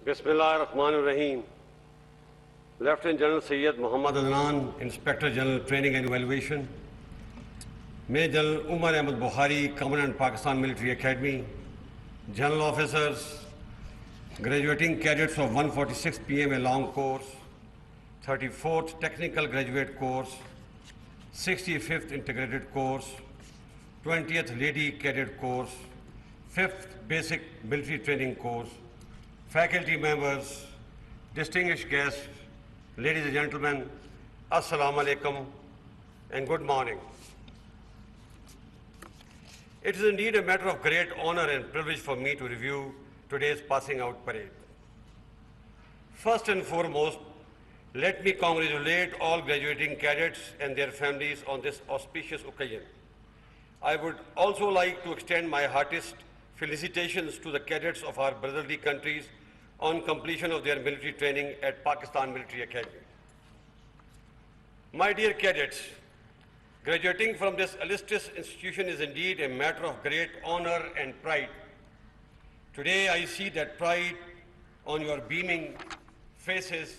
بسم اللہ الرحمن الرحیم. Lieutenant general Syed Muhammad Adnan, inspector general training and evaluation. Major general Umar Ahmed Bukhari, commandant Pakistan military academy. General officers, graduating cadets of 146th PMA long course, 34th technical graduate course, 65th integrated course, 20th lady cadet course, 5th basic military training course, faculty members, distinguished guests, ladies and gentlemen, assalamu alaikum and good morning. It is indeed a matter of great honor and privilege for me to review today's passing out parade. First and foremost, let me congratulate all graduating cadets and their families on this auspicious occasion. I would also like to extend my heartiest felicitations to the cadets of our brotherly countries on completion of their military training at Pakistan Military Academy. My dear cadets, graduating from this illustrious institution is indeed a matter of great honor and pride. Today I see that pride on your beaming faces,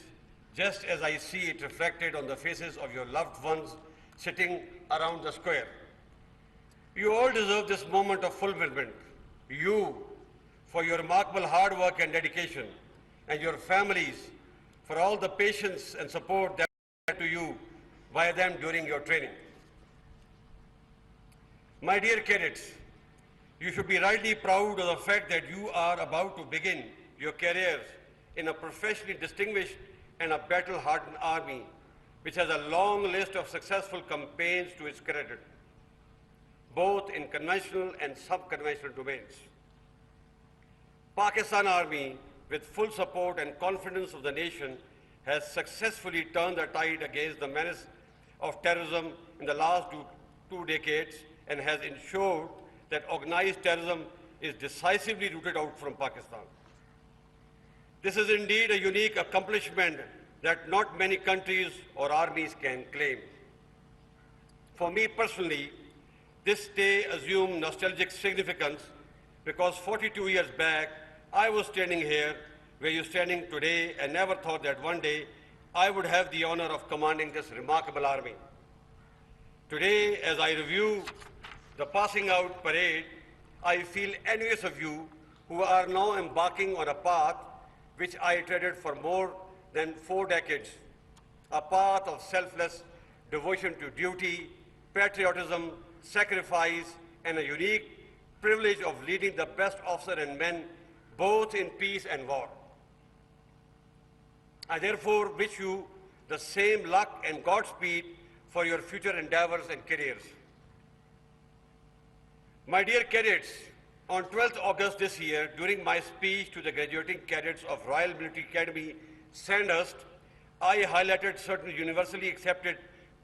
just as I see it reflected on the faces of your loved ones sitting around the square. You all deserve this moment of fulfillment. You, for your remarkable hard work and dedication, and your families for all the patience and support that to you by them during your training. My dear cadets, you should be rightly proud of the fact that you are about to begin your careers in a professionally distinguished and a battle-hardened army, which has a long list of successful campaigns to its credit, both in conventional and sub-conventional domains. Pakistan Army, with full support and confidence of the nation, has successfully turned the tide against the menace of terrorism in the last two decades and has ensured that organized terrorism is decisively rooted out from Pakistan. This is indeed a unique accomplishment that not many countries or armies can claim. For me personally, this day assumed nostalgic significance because 42 years back, I was standing here where you're standing today and never thought that one day I would have the honor of commanding this remarkable army. Today, as I review the passing out parade, I feel envious of you who are now embarking on a path which I treaded for more than 4 decades, a path of selfless devotion to duty, patriotism, sacrifice, and a unique privilege of leading the best officer and men both in peace and war. I therefore wish you the same luck and Godspeed for your future endeavors and careers. My dear cadets, on 12th August this year, during my speech to the graduating cadets of Royal Military Academy, Sandhurst, I highlighted certain universally accepted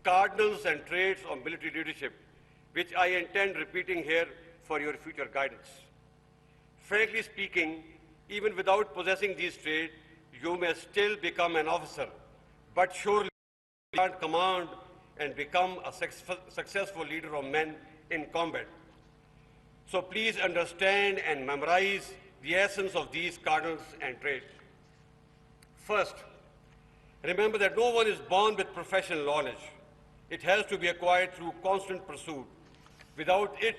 cardinals and traits of military leadership, which I intend repeating here for your future guidance. Frankly speaking, even without possessing these traits, you may still become an officer, but surely you can't command and become a successful leader of men in combat. So please understand and memorize the essence of these cardinals and traits. First, remember that no one is born with professional knowledge. It has to be acquired through constant pursuit. Without it,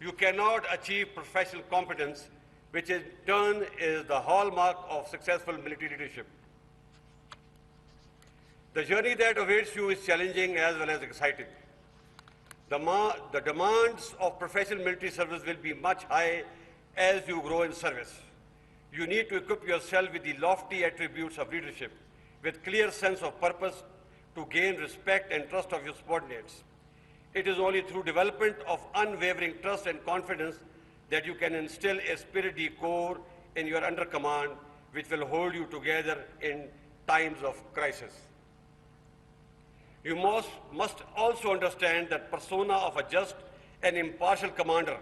you cannot achieve professional competence, which in turn is the hallmark of successful military leadership. The journey that awaits you is challenging as well as exciting. The demands of professional military service will be much high as you grow in service. You need to equip yourself with the lofty attributes of leadership, with clear sense of purpose to gain respect and trust of your subordinates. It is only through development of unwavering trust and confidence that you can instill a spirit de corps in your under command, which will hold you together in times of crisis. You must also understand that persona of a just and impartial commander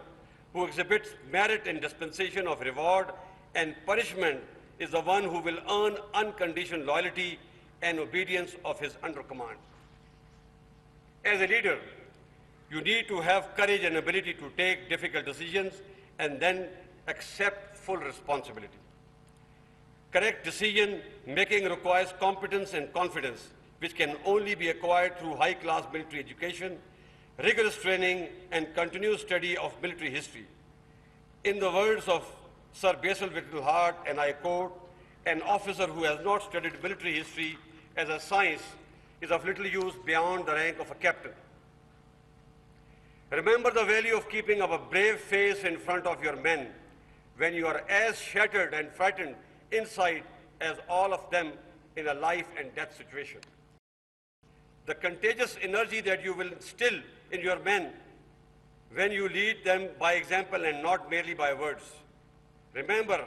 who exhibits merit in dispensation of reward and punishment is the one who will earn unconditional loyalty and obedience of his under command. As a leader, you need to have courage and ability to take difficult decisions and then accept full responsibility. Correct decision-making requires competence and confidence, which can only be acquired through high-class military education, rigorous training, and continuous study of military history. In the words of Sir Basil Whittle Hart, and I quote, "An officer who has not studied military history as a science is of little use beyond the rank of a captain." Remember the value of keeping up a brave face in front of your men when you are as shattered and frightened inside as all of them in a life and death situation. The contagious energy that you will instill in your men when you lead them by example and not merely by words. Remember,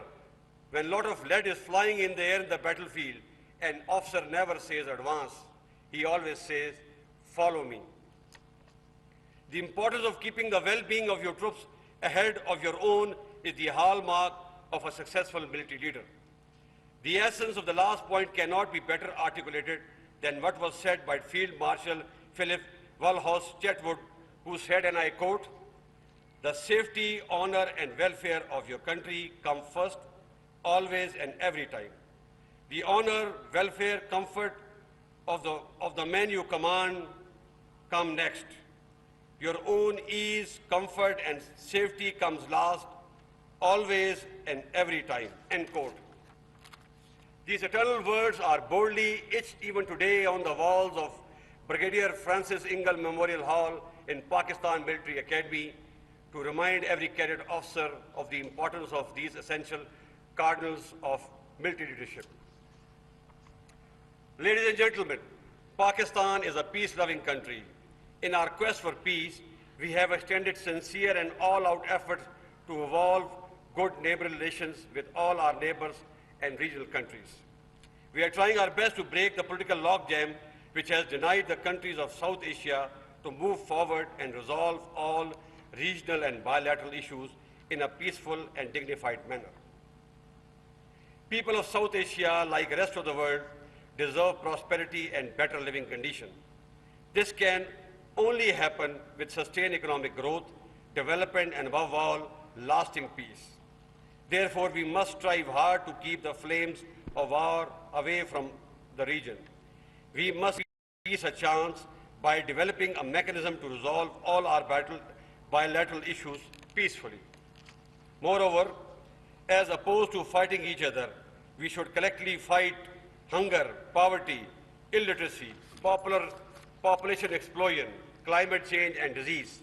when a lot of lead is flying in the air in the battlefield, an officer never says advance. He always says, follow me. The importance of keeping the well-being of your troops ahead of your own is the hallmark of a successful military leader. The essence of the last point cannot be better articulated than what was said by Field Marshal Philip Walhouse Chetwood, who said, and I quote, "The safety, honor, and welfare of your country come first, always and every time. The honor, welfare, comfort of the men you command come next. Your own ease, comfort, and safety comes last, always and every time," end quote. These eternal words are boldly etched even today on the walls of Brigadier Francis Ingle Memorial Hall in Pakistan Military Academy to remind every cadet officer of the importance of these essential cardinals of military leadership. Ladies and gentlemen, Pakistan is a peace-loving country. In our quest for peace, we have extended sincere and all-out efforts to evolve good neighborly relations with all our neighbors and regional countries. We are trying our best to break the political logjam which has denied the countries of South Asia to move forward and resolve all regional and bilateral issues in a peaceful and dignified manner. People of South Asia, like the rest of the world, deserve prosperity and better living conditions. This can only happen with sustained economic growth, development, and above all, lasting peace. Therefore, we must strive hard to keep the flames of war away from the region. We must give peace a chance by developing a mechanism to resolve all our bilateral issues peacefully. Moreover, as opposed to fighting each other, we should collectively fight hunger, poverty, illiteracy, population explosion, climate change, and disease.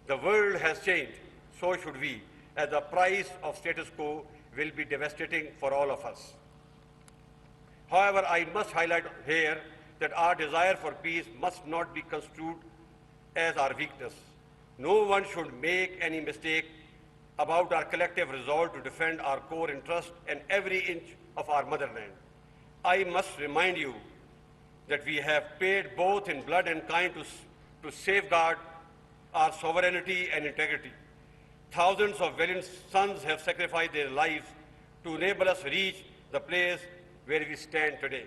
The world has changed, so should we, as the price of status quo will be devastating for all of us. However, I must highlight here that our desire for peace must not be construed as our weakness. No one should make any mistake about our collective resolve to defend our core interest and every inch of our motherland. I must remind you that we have paid both in blood and kind to safeguard our sovereignty and integrity. Thousands of valiant sons have sacrificed their lives to enable us reach the place where we stand today.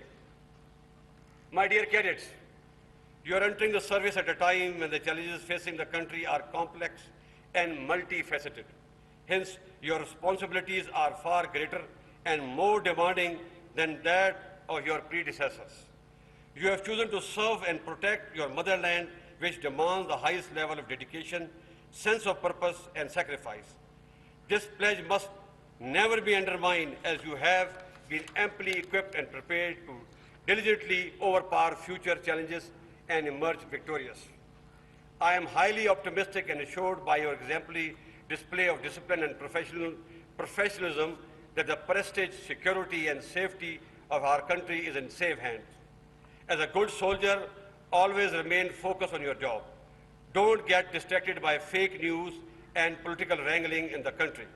My dear cadets, you are entering the service at a time when the challenges facing the country are complex and multifaceted. Hence, your responsibilities are far greater and more demanding than that of your predecessors. You have chosen to serve and protect your motherland, which demands the highest level of dedication, sense of purpose, and sacrifice. This pledge must never be undermined, as you have been amply equipped and prepared to diligently overpower future challenges and emerge victorious. I am highly optimistic and assured by your exemplary display of discipline and professionalism that the prestige, security, and safety of our country is in safe hands. As a good soldier, always remain focused on your job. Don't get distracted by fake news and political wrangling in the country.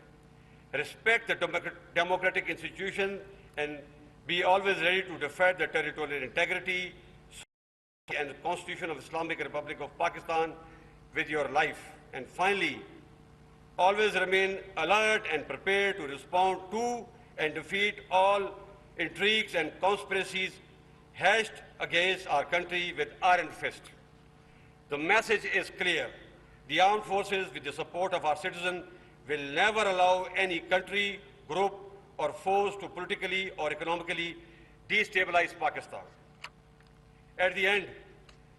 Respect the democratic institutions and be always ready to defend the territorial integrity and the Constitution of Islamic Republic of Pakistan with your life. And finally, always remain alert and prepared to respond to and defeat all intrigues and conspiracies hatched against our country with iron fist. The message is clear. The armed forces, with the support of our citizens, will never allow any country, group, or force to politically or economically destabilize Pakistan. At the end,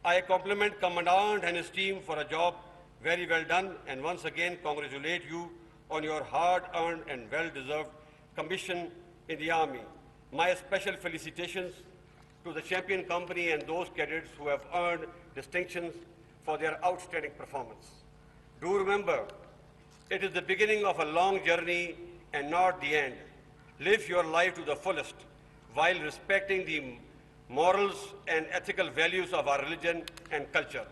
I compliment Commandant and his team for a job very well done, and once again congratulate you on your hard-earned and well-deserved commission in the Army. My special felicitations to the champion company and those cadets who have earned distinctions for their outstanding performance. Do remember, it is the beginning of a long journey and not the end. Live your life to the fullest while respecting the morals and ethical values of our religion and culture.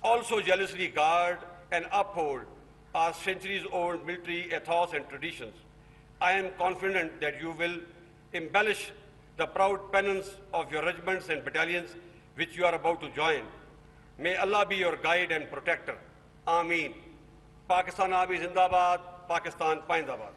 Also jealously guard and uphold our centuries-old military ethos and traditions. I am confident that you will embellish the proud pennants of your regiments and battalions which you are about to join. May Allah be your guide and protector. Ameen. Pakistan Army Zindabad, Pakistan Paindabad.